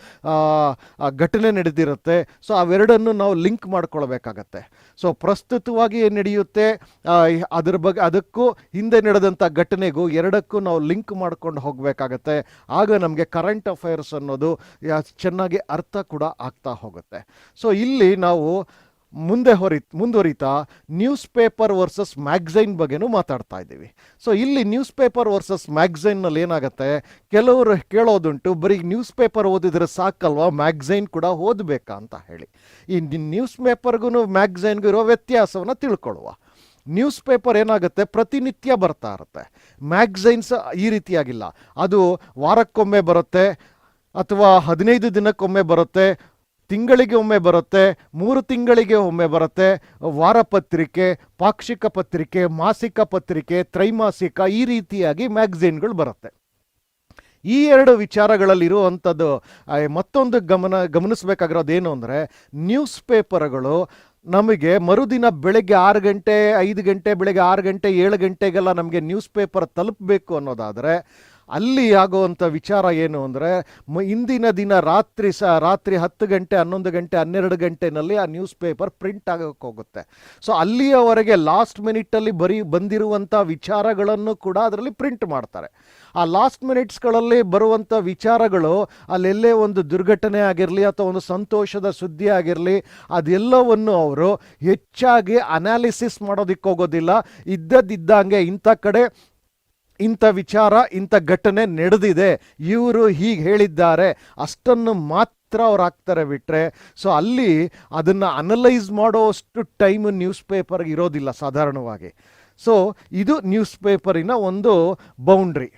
ಘಟನೆ ನಡೆದಿರುತ್ತೆ. ಸೊ ಅವೆರಡನ್ನು ನಾವು ಲಿಂಕ್ ಮಾಡ್ಕೊಳ್ಬೇಕಾಗತ್ತೆ. ಸೊ ಪ್ರಸ್ತುತವಾಗಿ ಏನು ನಡೆಯುತ್ತೆ ಅದ್ರ ಬಗ್ಗೆ, ಅದಕ್ಕೂ ಹಿಂದೆ ನಡೆದಂಥ ಘಟನೆಗೂ ಎರಡಕ್ಕೂ ನಾವು ಲಿಂಕ್ ಮಾಡ್ಕೊಂಡು ಹೋಗಬೇಕಾಗತ್ತೆ. ಆಗ ನಮಗೆ ಕರೆಂಟ್ ಅಫೇರ್ಸ್ ಅನ್ನೋದು ಚೆನ್ನಾಗಿ ಅರ್ಥ ಕೂಡ ಆಗ್ತಾ ಹೋಗುತ್ತೆ. ಸೊ ಇಲ್ಲಿ ನಾವು ಮುಂದುವರಿತಾ ನ್ಯೂಸ್ ಪೇಪರ್ ವರ್ಸಸ್ ಮ್ಯಾಗ್ಝೈನ್ ಬಗ್ಗೆನೂ ಮಾತಾಡ್ತಾ ಇದ್ದೀವಿ. ಸೊ ಇಲ್ಲಿ ನ್ಯೂಸ್ ಪೇಪರ್ ವರ್ಸಸ್ ಮ್ಯಾಗ್ಝೈನ್ನಲ್ಲಿ ಏನಾಗುತ್ತೆ, ಕೆಲವರು ಕೇಳೋದುಂಟು ಬರೀ ನ್ಯೂಸ್ ಪೇಪರ್ ಓದಿದ್ರೆ ಸಾಕಲ್ವಾ, ಮ್ಯಾಗ್ಝೈನ್ ಕೂಡ ಓದಬೇಕಾ ಅಂತ ಹೇಳಿ. ಈ ನ್ಯೂಸ್ ಪೇಪರ್ಗೂ ಮ್ಯಾಗ್ಝೈನ್ಗೂ ಇರೋ ವ್ಯತ್ಯಾಸವನ್ನು ತಿಳ್ಕೊಳ್ಳುವ. ನ್ಯೂಸ್ ಪೇಪರ್ ಏನಾಗುತ್ತೆ ಪ್ರತಿನಿತ್ಯ ಬರ್ತಾ ಇರುತ್ತೆ. ಮ್ಯಾಗ್ಝೈನ್ಸ್ ಈ ರೀತಿಯಾಗಿಲ್ಲ, ಅದು ವಾರಕ್ಕೊಮ್ಮೆ ಬರುತ್ತೆ ಅಥವಾ 15 ದಿನಕ್ಕೊಮ್ಮೆ ಬರುತ್ತೆ, ತಿಂಗಳಿಗೆ ಒಮ್ಮೆ ಬರುತ್ತೆ, 3 ತಿಂಗಳಿಗೆ ಒಮ್ಮೆ ಬರುತ್ತೆ. ವಾರಪತ್ರಿಕೆ, ಪಾಕ್ಷಿಕ ಪತ್ರಿಕೆ, ಮಾಸಿಕ ಪತ್ರಿಕೆ, ತ್ರೈಮಾಸಿಕ, ಈ ರೀತಿಯಾಗಿ ಮ್ಯಾಗ್ಝಿನ್ಗಳು ಬರುತ್ತೆ. ಈ ಎರಡು ವಿಚಾರಗಳಲ್ಲಿರುವಂಥದ್ದು ಮತ್ತೊಂದು ಗಮನಿಸಬೇಕಾಗಿರೋದೇನು ಅಂದರೆ, ನ್ಯೂಸ್ ಪೇಪರ್ಗಳು ನಮಗೆ ಮರುದಿನ ಬೆಳಗ್ಗೆ 6 ಗಂಟೆ 5 ಗಂಟೆ ಬೆಳಗ್ಗೆ 6 ಗಂಟೆ 7 ಗಂಟೆಗೆಲ್ಲ ನಮಗೆ ನ್ಯೂಸ್ ಪೇಪರ್ ತಲುಪಬೇಕು ಅನ್ನೋದಾದರೆ ಅಲ್ಲಿ ಆಗುವಂಥ ವಿಚಾರ ಏನು ಅಂದರೆ, ಇಂದಿನ ದಿನ ರಾತ್ರಿ 10 ಗಂಟೆ 11 ಗಂಟೆ 12 ಗಂಟೆನಲ್ಲಿ ಆ ನ್ಯೂಸ್ ಪೇಪರ್ ಪ್ರಿಂಟ್ ಆಗೋಕ್ಕೆ ಹೋಗುತ್ತೆ. ಸೊ ಅಲ್ಲಿಯವರೆಗೆ ಲಾಸ್ಟ್ ಮಿನಿಟಲ್ಲಿ ಬಂದಿರುವಂಥ ವಿಚಾರಗಳನ್ನು ಕೂಡ ಅದರಲ್ಲಿ ಪ್ರಿಂಟ್ ಮಾಡ್ತಾರೆ. ಆ ಲಾಸ್ಟ್ ಮಿನಿಟ್ಸ್ಗಳಲ್ಲಿ ಬರುವಂಥ ವಿಚಾರಗಳು ಅಲ್ಲೆಲ್ಲೇ ಒಂದು ದುರ್ಘಟನೆ ಆಗಿರಲಿ ಅಥವಾ ಒಂದು ಸಂತೋಷದ ಸುದ್ದಿ ಆಗಿರಲಿ, ಅದೆಲ್ಲವನ್ನು ಅವರು ಹೆಚ್ಚಾಗಿ ಅನಾಲಿಸಿಸ್ ಮಾಡೋದಕ್ಕೆ ಹೋಗೋದಿಲ್ಲ. ಇದ್ದದ್ದಿದ್ದಂಗೆ ಇಂಥ ಕಡೆ ಇಂಥ ವಿಚಾರ, ಇಂಥ ಘಟನೆ ನಡೆದಿದೆ, ಇವರು ಹೀಗೆ ಹೇಳಿದ್ದಾರೆ, ಅಷ್ಟನ್ನು ಮಾತ್ರ ಅವ್ರು ಹಾಕ್ತಾರೆ ಬಿಟ್ಟರೆ ಸೊ ಅಲ್ಲಿ ಅದನ್ನು ಅನಲೈಸ್ ಮಾಡೋಷ್ಟು ಟೈಮ್ ನ್ಯೂಸ್ ಪೇಪರ್ಗೆ ಇರೋದಿಲ್ಲ ಸಾಧಾರಣವಾಗಿ. ಸೊ ಇದು ನ್ಯೂಸ್ ಪೇಪರಿನ ಒಂದು ಬೌಂಡ್ರಿ.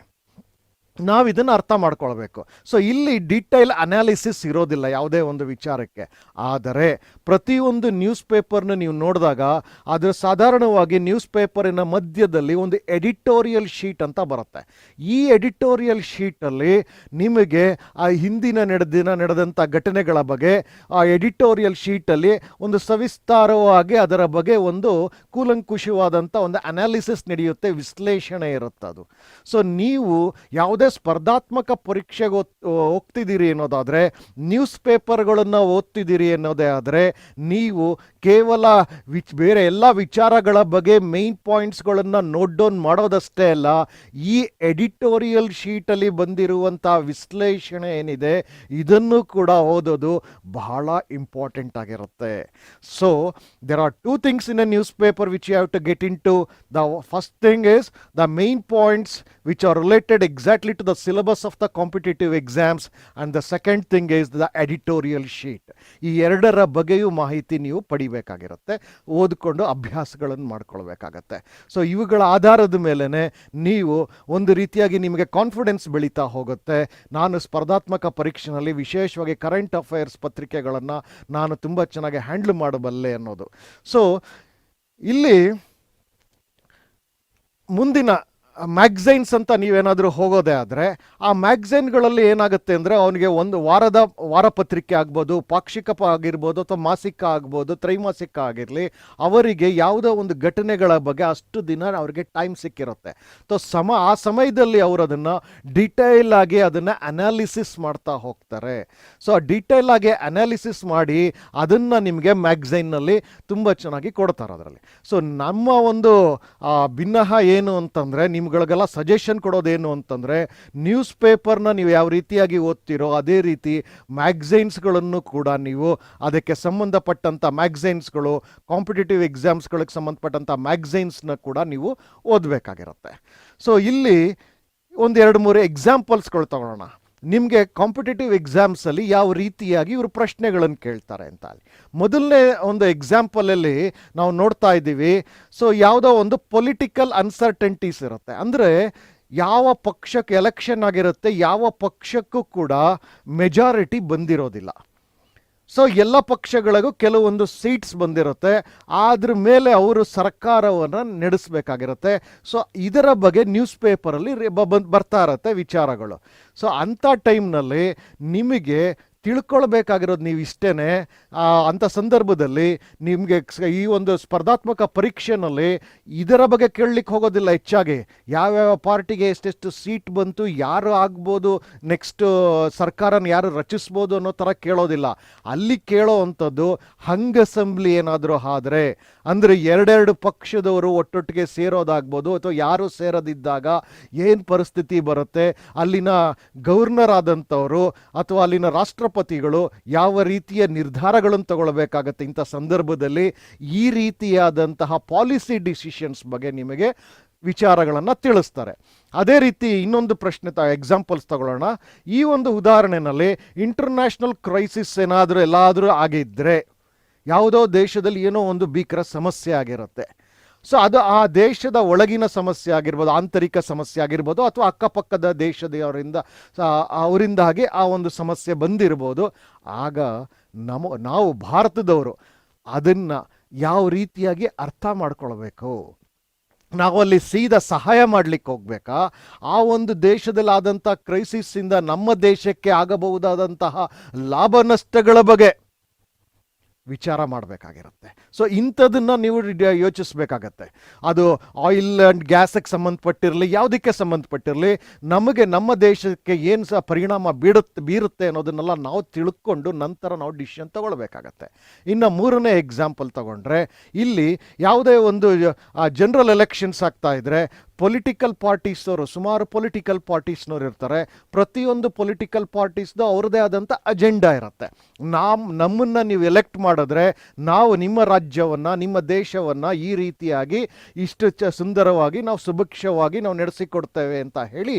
ನಾವು ಇದನ್ನು ಅರ್ಥ ಮಾಡ್ಕೊಳ್ಬೇಕು. ಸೊ ಇಲ್ಲಿ ಡೀಟೇಲ್ ಅನಾಲಿಸಿಸ್ ಇರೋದಿಲ್ಲ ಯಾವುದೇ ಒಂದು ವಿಚಾರಕ್ಕೆ. ಆದರೆ ಪ್ರತಿಯೊಂದು ನ್ಯೂಸ್ ಪೇಪರ್ನ ನೀವು ನೋಡಿದಾಗ ಅದು ಸಾಧಾರಣವಾಗಿ ನ್ಯೂಸ್ ಪೇಪರಿನ ಮಧ್ಯದಲ್ಲಿ ಒಂದು ಎಡಿಟೋರಿಯಲ್ ಶೀಟ್ ಅಂತ ಬರುತ್ತೆ. ಈ ಎಡಿಟೋರಿಯಲ್ ಶೀಟಲ್ಲಿ ನಿಮಗೆ ಆ ಹಿಂದಿನ ನಡೆದಂಥ ಘಟನೆಗಳ ಬಗ್ಗೆ ಆ ಎಡಿಟೋರಿಯಲ್ ಶೀಟಲ್ಲಿ ಒಂದು ಸವಿಸ್ತಾರವಾಗಿ ಅದರ ಬಗ್ಗೆ ಒಂದು ಕೂಲಂಕುಷವಾದಂಥ ಒಂದು ಅನಾಲಿಸಿಸ್ ನಡೆಯುತ್ತೆ, ವಿಶ್ಲೇಷಣೆ ಇರುತ್ತೆ ಅದು. ಸೊ ನೀವು ಯಾವುದೇ ಸ್ಪರ್ಧಾತ್ಮಕ ಪರೀಕ್ಷೆಗೆ ಹೋಗ್ತಿದ್ದೀರಿ ಅನ್ನೋದಾದರೆ, ನ್ಯೂಸ್ ಪೇಪರ್ಗಳನ್ನು ಓದ್ತಿದ್ದೀರಿ ಅನ್ನೋದೇ ಆದರೆ ನೀವು ಕೇವಲ ಬೇರೆ ಎಲ್ಲ ವಿಚಾರಗಳ ಬಗ್ಗೆ ಮೇನ್ ಪಾಯಿಂಟ್ಸ್ಗಳನ್ನು ನೋಟ್ ಡೌನ್ ಮಾಡೋದಷ್ಟೇ ಅಲ್ಲ, ಈ ಎಡಿಟೋರಿಯಲ್ ಶೀಟಲ್ಲಿ ಬಂದಿರುವಂಥ ವಿಶ್ಲೇಷಣೆ ಏನಿದೆ ಇದನ್ನು ಕೂಡ ಓದೋದು ಬಹಳ ಇಂಪಾರ್ಟೆಂಟ್ ಆಗಿರುತ್ತೆ. So there are 2 things in a news paper which you have to get into. The first thing is the main points which are related exactly to the syllabus of the competitive exams, and the second thing is the editorial sheet. ಈ ಎರಡರ ಬಗ್ಗೆಯೂ ಮಾಹಿತಿ ನೀವು ಪಡಿಬೇಕಾಗಿರುತ್ತೆ, ಓದ್ಕೊಂಡು ಅಭ್ಯಾಸಗಳನ್ನು ಮಾಡ್ಕೊಳ್ಬೇಕಾಗತ್ತೆ. ಸೊ ಇವುಗಳ ಆಧಾರದ ಮೇಲೇ ನೀವು ಒಂದು ರೀತಿಯಾಗಿ ನಿಮಗೆ ಕಾನ್ಫಿಡೆನ್ಸ್ ಬೆಳೀತಾ ಹೋಗುತ್ತೆ. ನಾನು ಸ್ಪರ್ಧಾತ್ಮಕ ಪರೀಕ್ಷೆಯಲ್ಲಿ ವಿಶೇಷವಾಗಿ ಕರೆಂಟ್ ಅಫೇರ್ಸ್ ಪತ್ರಿಕೆಗಳನ್ನು ನಾನು ತುಂಬ ಚೆನ್ನಾಗಿ ಹ್ಯಾಂಡಲ್ ಮಾಡಬಲ್ಲೆ ಅನ್ನೋದು. ಸೊ ಇಲ್ಲಿ ಮುಂದಿನ ಮ್ಯಾಗ್ಝೈನ್ಸ್ ಅಂತ ನೀವೇನಾದರೂ ಹೋಗೋದೇ ಆದರೆ ಆ ಮ್ಯಾಗ್ಝೈನ್ಗಳಲ್ಲಿ ಏನಾಗುತ್ತೆ ಅಂದರೆ ಅವನಿಗೆ ಒಂದು ವಾರಪತ್ರಿಕೆ ಆಗ್ಬೋದು, ಪಾಕ್ಷಿಕ ಆಗಿರ್ಬೋದು, ಅಥವಾ ಮಾಸಿಕ ಆಗ್ಬೋದು, ತ್ರೈಮಾಸಿಕ ಆಗಿರಲಿ, ಅವರಿಗೆ ಯಾವುದೋ ಒಂದು ಘಟನೆಗಳ ಬಗ್ಗೆ ಅಷ್ಟು ದಿನ ಅವ್ರಿಗೆ ಟೈಮ್ ಸಿಕ್ಕಿರುತ್ತೆ. ಆ ಸಮಯದಲ್ಲಿ ಅವರು ಅದನ್ನು ಡಿಟೇಲ್ ಆಗಿ ಅದನ್ನು ಅನಾಲಿಸಿಸ್ ಮಾಡ್ತಾ ಹೋಗ್ತಾರೆ. ಸೊ ಆ ಡಿಟೇಲ್ ಆಗಿ ಅನಾಲಿಸಿಸ್ ಮಾಡಿ ಅದನ್ನು ನಿಮಗೆ ಮ್ಯಾಗ್ಝೈನ್ನಲ್ಲಿ ತುಂಬ ಚೆನ್ನಾಗಿ ಕೊಡ್ತಾರೆ ಅದರಲ್ಲಿ. ಸೊ ನಮ್ಮ ಒಂದು ಭಿನ್ನಹ ಏನು ಅಂತಂದರೆ, ನಿಮ್ಗಳಿಗೆಲ್ಲ ಸಜೆಷನ್ ಕೊಡೋದೇನು ಅಂತಂದರೆ, ನ್ಯೂಸ್ ಪೇಪರ್ನ ನೀವು ಯಾವ ರೀತಿಯಾಗಿ ಓದ್ತಿರೋ ಅದೇ ರೀತಿ ಮ್ಯಾಗ್ಝೈನ್ಸ್ಗಳನ್ನು ಕೂಡ ನೀವು ಅದಕ್ಕೆ ಸಂಬಂಧಪಟ್ಟಂಥ ಮ್ಯಾಗ್ಝೈನ್ಸ್ಗಳು, ಕಾಂಪಿಟೇಟಿವ್ ಎಕ್ಸಾಮ್ಸ್ಗಳಿಗೆ ಸಂಬಂಧಪಟ್ಟಂಥ ಮ್ಯಾಗ್ಝೈನ್ಸ್ನ ಕೂಡ ನೀವು ಓದಬೇಕಾಗಿರುತ್ತೆ. ಸೊ ಇಲ್ಲಿ ಒಂದು 2-3 ಎಕ್ಸಾಂಪಲ್ಸ್ಗಳು ತಗೊಳ್ಳೋಣ. ನಿಮಗೆ ಕಾಂಪಿಟೇಟಿವ್ ಎಕ್ಸಾಮ್ಸಲ್ಲಿ ಯಾವ ರೀತಿಯಾಗಿ ಇವರು ಪ್ರಶ್ನೆಗಳನ್ನು ಕೇಳ್ತಾರೆ ಅಂತ. ಮೊದಲನೇ ಒಂದು ಎಕ್ಸಾಂಪಲಲ್ಲಿ ನಾವು ನೋಡ್ತಾ ಇದ್ದೀವಿ. ಸೊ ಯಾವುದೋ ಒಂದು ಪೊಲಿಟಿಕಲ್ ಅನ್ಸರ್ಟೆಂಟೀಸ್ ಇರುತ್ತೆ. ಅಂದರೆ ಯಾವ ಪಕ್ಷಕ್ಕೆ ಎಲೆಕ್ಷನ್ ಆಗಿರುತ್ತೆ, ಯಾವ ಪಕ್ಷಕ್ಕೂ ಕೂಡ ಮೆಜಾರಿಟಿ ಬಂದಿರೋದಿಲ್ಲ. ಸೊ ಎಲ್ಲ ಪಕ್ಷಗಳಿಗೂ ಕೆಲವೊಂದು ಸೀಟ್ಸ್ ಬಂದಿರುತ್ತೆ, ಅದ್ರ ಮೇಲೆ ಅವರು ಸರ್ಕಾರವನ್ನು ನಡೆಸಬೇಕಾಗಿರುತ್ತೆ. ಸೊ ಇದರ ಬಗ್ಗೆ ನ್ಯೂಸ್ ಪೇಪರಲ್ಲಿ ಬರ್ತಾ ಇರುತ್ತೆ ವಿಚಾರಗಳು. ಸೊ ಅಂಥ ಟೈಮ್ನಲ್ಲಿ ನಿಮಗೆ ತಿಳ್ಕೊಳ್ಬೇಕಾಗಿರೋದು ನೀವು ಇಷ್ಟೇ. ಅಂಥ ಸಂದರ್ಭದಲ್ಲಿ ನಿಮಗೆ ಈ ಒಂದು ಸ್ಪರ್ಧಾತ್ಮಕ ಪರೀಕ್ಷೆನಲ್ಲಿ ಇದರ ಬಗ್ಗೆ ಕೇಳಲಿಕ್ಕೆ ಹೋಗೋದಿಲ್ಲ ಹೆಚ್ಚಾಗಿ. ಯಾವ್ಯಾವ ಪಾರ್ಟಿಗೆ ಎಷ್ಟೆಷ್ಟು ಸೀಟ್ ಬಂತು, ಯಾರು ಆಗ್ಬೋದು, ನೆಕ್ಸ್ಟ್ ಸರ್ಕಾರನ ಯಾರು ರಚಿಸ್ಬೋದು ಅನ್ನೋ ಥರ ಕೇಳೋದಿಲ್ಲ. ಅಲ್ಲಿ ಕೇಳೋ ಅಂಥದ್ದು ಹಂಗ್ ಅಸೆಂಬ್ಲಿ ಏನಾದರೂ ಆದರೆ, ಅಂದರೆ 2 ಪಕ್ಷದವರು ಒಟ್ಟೊಟ್ಟಿಗೆ ಸೇರೋದಾಗ್ಬೋದು, ಅಥವಾ ಯಾರು ಸೇರೋದಿದ್ದಾಗ ಏನು ಪರಿಸ್ಥಿತಿ ಬರುತ್ತೆ, ಅಲ್ಲಿನ ಗವರ್ನರ್ ಆದಂಥವರು ಅಥವಾ ಅಲ್ಲಿನ ರಾಷ್ಟ್ರಪತಿಗಳು ಯಾವ ರೀತಿಯ ನಿರ್ಧಾರಗಳನ್ನು ತಗೊಳ್ಬೇಕಾಗತ್ತೆ. ಇಂಥ ಸಂದರ್ಭದಲ್ಲಿ ಈ ರೀತಿಯಾದಂತಹ ಪಾಲಿಸಿ ಡಿಸಿಷನ್ಸ್ ಬಗ್ಗೆ ನಿಮಗೆ ವಿಚಾರಗಳನ್ನು ತಿಳಿಸ್ತಾರೆ. ಅದೇ ರೀತಿ ಇನ್ನೊಂದು ಪ್ರಶ್ನೆ ಎಕ್ಸಾಂಪಲ್ಸ್ ತಗೊಳ್ಳೋಣ. ಈ ಒಂದು ಉದಾಹರಣೆಯಲ್ಲಿ ಇಂಟರ್ನ್ಯಾಷನಲ್ ಕ್ರೈಸಿಸ್ ಎಲ್ಲಾದರೂ ಆಗಿದ್ದರೆ, ಯಾವುದೋ ದೇಶದಲ್ಲಿ ಏನೋ ಒಂದು ಭೀಕರ ಸಮಸ್ಯೆ ಆಗಿರುತ್ತೆ. ಸೊ ಅದು ಆ ದೇಶದ ಒಳಗಿನ ಸಮಸ್ಯೆ ಆಗಿರ್ಬೋದು, ಆಂತರಿಕ ಸಮಸ್ಯೆ ಆಗಿರ್ಬೋದು, ಅಥವಾ ಅಕ್ಕಪಕ್ಕದ ಅವರಿಂದಾಗಿ ಆ ಒಂದು ಸಮಸ್ಯೆ ಬಂದಿರ್ಬೋದು. ಆಗ ನಾವು ಭಾರತದವರು ಅದನ್ನು ಯಾವ ರೀತಿಯಾಗಿ ಅರ್ಥ ಮಾಡ್ಕೊಳ್ಬೇಕು, ನಾವಲ್ಲಿ ಸೀದಾ ಸಹಾಯ ಮಾಡಲಿಕ್ಕೆ ಹೋಗ್ಬೇಕಾ, ಆ ಒಂದು ದೇಶದಲ್ಲಿ ಆದಂಥ ಕ್ರೈಸಿಸ್ಸಿಂದ ನಮ್ಮ ದೇಶಕ್ಕೆ ಆಗಬಹುದಾದಂತಹ ಲಾಭ ನಷ್ಟಗಳ ಬಗ್ಗೆ ವಿಚಾರ ಮಾಡಬೇಕಾಗಿರುತ್ತೆ. ಸೊ ಇಂಥದನ್ನು ನೀವು ಯೋಚಿಸ್ಬೇಕಾಗತ್ತೆ. ಅದು ಆಯಿಲ್ ಆ್ಯಂಡ್ ಗ್ಯಾಸಿಗೆ ಸಂಬಂಧಪಟ್ಟಿರಲಿ, ಯಾವುದಕ್ಕೆ ಸಂಬಂಧಪಟ್ಟಿರಲಿ, ನಮಗೆ ನಮ್ಮ ದೇಶಕ್ಕೆ ಏನು ಪರಿಣಾಮ ಬೀರುತ್ತೆ ಅನ್ನೋದನ್ನೆಲ್ಲ ನಾವು ತಿಳ್ಕೊಂಡು ನಂತರ ನಾವು ಡಿಸಿಷನ್ ತಗೊಳ್ಬೇಕಾಗತ್ತೆ. ಇನ್ನು 3ನೇ ಎಕ್ಸಾಂಪಲ್ ತಗೊಂಡ್ರೆ, ಇಲ್ಲಿ ಯಾವುದೇ ಒಂದು ಜನರಲ್ ಎಲೆಕ್ಷನ್ಸ್ ಆಗ್ತಾ ಇದ್ರೆ ಪೊಲಿಟಿಕಲ್ ಪಾರ್ಟೀಸ್ನವರು, ಸುಮಾರು ಪೊಲಿಟಿಕಲ್ ಪಾರ್ಟೀಸ್ನವ್ರು ಇರ್ತಾರೆ. ಪ್ರತಿಯೊಂದು ಪೊಲಿಟಿಕಲ್ ಪಾರ್ಟೀಸ್ದು ಅವ್ರದ್ದೇ ಆದಂಥ ಅಜೆಂಡಾ ಇರುತ್ತೆ. ನಮ್ಮನ್ನು ನೀವು ಎಲೆಕ್ಟ್ ಮಾಡಿದ್ರೆ ನಾವು ನಿಮ್ಮ ರಾಜ್ಯವನ್ನು, ನಿಮ್ಮ ದೇಶವನ್ನು ಈ ರೀತಿಯಾಗಿ ಇಷ್ಟು ಸುಂದರವಾಗಿ ನಾವು ಸುಭಿಕ್ಷವಾಗಿ ನಾವು ನಡೆಸಿಕೊಡ್ತೇವೆ ಅಂತ ಹೇಳಿ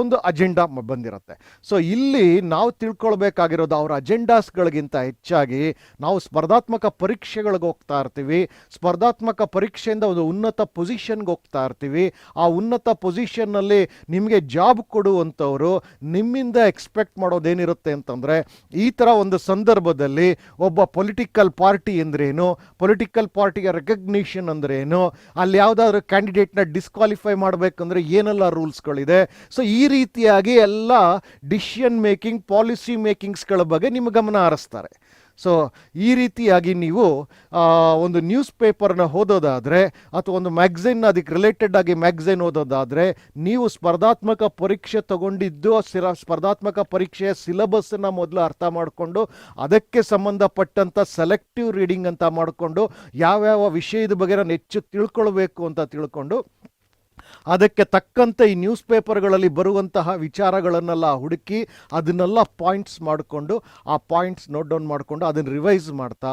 ಒಂದು ಅಜೆಂಡಾ ಬಂದಿರುತ್ತೆ. ಸೊ ಇಲ್ಲಿ ನಾವು ತಿಳ್ಕೊಳ್ಬೇಕಾಗಿರೋದು ಅವರ ಅಜೆಂಡಾಸ್ಗಳಿಗಿಂತ ಹೆಚ್ಚಾಗಿ ನಾವು ಸ್ಪರ್ಧಾತ್ಮಕ ಪರೀಕ್ಷೆಗಳಿಗೆ ಹೋಗ್ತಾ ಇರ್ತೀವಿ. ಸ್ಪರ್ಧಾತ್ಮಕ ಪರೀಕ್ಷೆಯಿಂದ ಒಂದು ಉನ್ನತ ಪೊಸಿಷನ್ಗೆ ಹೋಗ್ತಾ ಇರ್ತೀವಿ. ಆ ಉನ್ನತ ಪೊಸಿಷನ್ನಲ್ಲಿ ನಿಮಗೆ ಜಾಬ್ ಕೊಡುವಂಥವರು ನಿಮ್ಮಿಂದ ಎಕ್ಸ್ಪೆಕ್ಟ್ ಮಾಡೋದೇನಿರುತ್ತೆ ಅಂತಂದರೆ, ಈ ಥರ ಒಂದು ಸಂದರ್ಭದಲ್ಲಿ ಒಬ್ಬ ಪೊಲಿಟಿಕಲ್ ಪಾರ್ಟಿ ಅಂದ್ರೇನು, ಪೊಲಿಟಿಕಲ್ ಪಾರ್ಟಿಯ ರೆಕಗ್ನಿಷನ್ ಅಂದ್ರೇನು, ಅಲ್ಲಿ ಯಾವುದಾದ್ರೂ ಕ್ಯಾಂಡಿಡೇಟ್ನ ಡಿಸ್ಕ್ವಾಲಿಫೈ ಮಾಡಬೇಕಂದ್ರೆ ಏನೆಲ್ಲ ರೂಲ್ಸ್ಗಳಿದೆ. ಸೊ ಈ ರೀತಿಯಾಗಿ ಎಲ್ಲ ಡಿಸಿಷನ್ ಮೇಕಿಂಗ್, ಪಾಲಿಸಿ ಮೇಕಿಂಗ್ಸ್ಗಳ ಬಗ್ಗೆ ನಿಮ್ಮ ಗಮನ ಹರಿಸ್ತಾರೆ. ಸೊ ಈ ರೀತಿಯಾಗಿ ನೀವು ಒಂದು ನ್ಯೂಸ್ ಪೇಪರ್ನ ಓದೋದಾದರೆ ಅಥವಾ ಒಂದು ಮ್ಯಾಗ್ಝೈನ್ನ ಅದಕ್ಕೆ ರಿಲೇಟೆಡ್ ಆಗಿ ಮ್ಯಾಗ್ಝೈನ್ ಓದೋದಾದರೆ, ನೀವು ಸ್ಪರ್ಧಾತ್ಮಕ ಪರೀಕ್ಷೆ ತಗೊಂಡಿದ್ದು ಸ್ಪರ್ಧಾತ್ಮಕ ಪರೀಕ್ಷೆಯ ಸಿಲೆಬಸ್ಸನ್ನು ಮೊದಲು ಅರ್ಥ ಮಾಡಿಕೊಂಡು ಅದಕ್ಕೆ ಸಂಬಂಧಪಟ್ಟಂಥ ಸೆಲೆಕ್ಟಿವ್ ರೀಡಿಂಗ್ ಅಂತ ಮಾಡಿಕೊಂಡು ಯಾವ್ಯಾವ ವಿಷಯದ ಬಗ್ಗೆ ನಾನು ಹೆಚ್ಚು ತಿಳ್ಕೊಳ್ಬೇಕು ಅಂತ ತಿಳ್ಕೊಂಡು ಅದಕ್ಕೆ ತಕ್ಕಂತೆ ಈ ನ್ಯೂಸ್ ಪೇಪರ್ಗಳಲ್ಲಿ ಬರುವಂತಹ ವಿಚಾರಗಳನ್ನೆಲ್ಲ ಹುಡುಕಿ ಅದನ್ನೆಲ್ಲ ಪಾಯಿಂಟ್ಸ್ ಮಾಡಿಕೊಂಡು ಆ ಪಾಯಿಂಟ್ಸ್ ನೋಟ್ ಡೌನ್ ಮಾಡಿಕೊಂಡು ಅದನ್ನು ರಿವೈಸ್ ಮಾಡ್ತಾ